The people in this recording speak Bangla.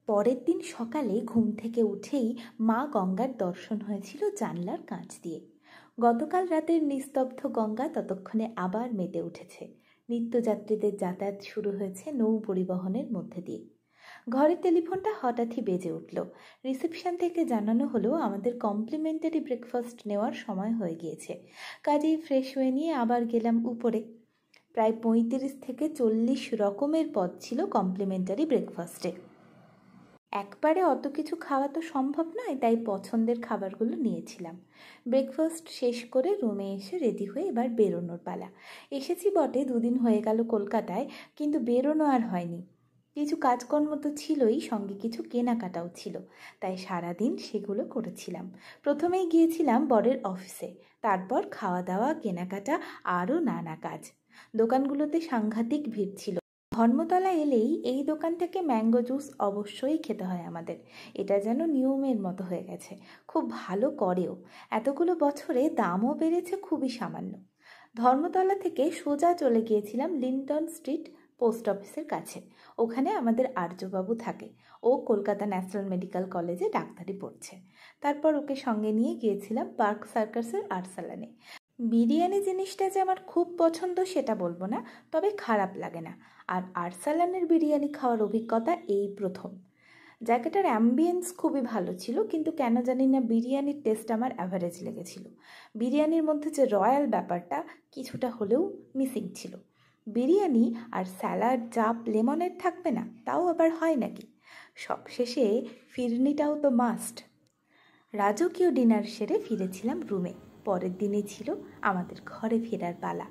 পরের দিন সকালে ঘুম থেকে উঠেই মা গঙ্গার দর্শন হয়েছিল জানলার কাঁচ দিয়ে। গতকাল রাতের নিস্তব্ধ গঙ্গা ততক্ষণে আবার মেতে উঠেছে। নিত্যযাত্রীদের যাতায়াত শুরু হয়েছে নৌ পরিবহনের মধ্যে দিয়ে। ঘরের টেলিফোনটা হঠাৎই বেজে উঠল। রিসেপশন থেকে জানানো হলো আমাদের কমপ্লিমেন্টারি ব্রেকফাস্ট নেওয়ার সময় হয়ে গিয়েছে। কাজেই ফ্রেশ হয়ে নিয়ে আবার গেলাম উপরে। প্রায় ৩৫ থেকে ৪০ রকমের পদ ছিল কমপ্লিমেন্টারি ব্রেকফাস্টে। একবারে অত কিছু খাওয়া তো সম্ভব নয়, তাই পছন্দের খাবারগুলো নিয়েছিলাম। ব্রেকফাস্ট শেষ করে রুমে এসে রেডি হয়ে এবার বেরোনোর পালা। এসেছি বটে, ২ দিন হয়ে গেল কলকাতায়, কিন্তু বেরোনো আর হয়নি। কিছু কাজকর্ম তো ছিলই, সঙ্গে কিছু কেনাকাটাও ছিল, তাই সারাদিন সেগুলো করেছিলাম। প্রথমেই গিয়েছিলাম বরের অফিসে, তারপর খাওয়া দাওয়া, কেনাকাটা, আরও নানা কাজ। দোকানগুলোতে সাংঘাতিক ভিড় ছিল। ধর্মতলা এলেই এই দোকান থেকে ম্যাঙ্গো জুস অবশ্যই খেতে হয় আমাদের। এটা যেন নিয়মের মতো হয়ে গেছে। খুব ভালো করেও। এতগুলো বছরে দামও বেড়েছে খুবই সামান্য। ধর্মতলা থেকে সোজা চলে গিয়েছিলাম লিন্টন স্ট্রিট পোস্ট অফিসের কাছে। ওখানে আমাদের আর্যবাবু থাকে। ও কলকাতা ন্যাশনাল মেডিকেল কলেজে ডাক্তারি পড়ছে। তারপর ওকে সঙ্গে নিয়ে গিয়েছিলাম পার্ক সার্কাসের আর্সালানে। বিরিয়ানি জিনিসটা যে আমার খুব পছন্দ সেটা বলবো না, তবে খারাপ লাগে না। আর আর্সালানের বিরিয়ানি খাওয়ার অভিজ্ঞতা এই প্রথম। জায়গাটার অ্যাম্বিয়েন্স খুবই ভালো ছিল, কিন্তু কেন জানি না বিরিয়ানির টেস্ট আমার অ্যাভারেজ লেগেছিল। বিরিয়ানির মধ্যে যে রয়্যাল ব্যাপারটা কিছুটা হলেও মিসিং ছিল। বিরিয়ানি আর স্যালাড, চাপ, লেমনের থাকবে না, তাও আবার হয় নাকি? সবশেষে ফিরনিটাও তো মাস্ট। রাজকীয় ডিনার সেরে ফিরেছিলাম রুমে। পরের দিনই ছিল আমাদের ঘরে ফেরার পালা।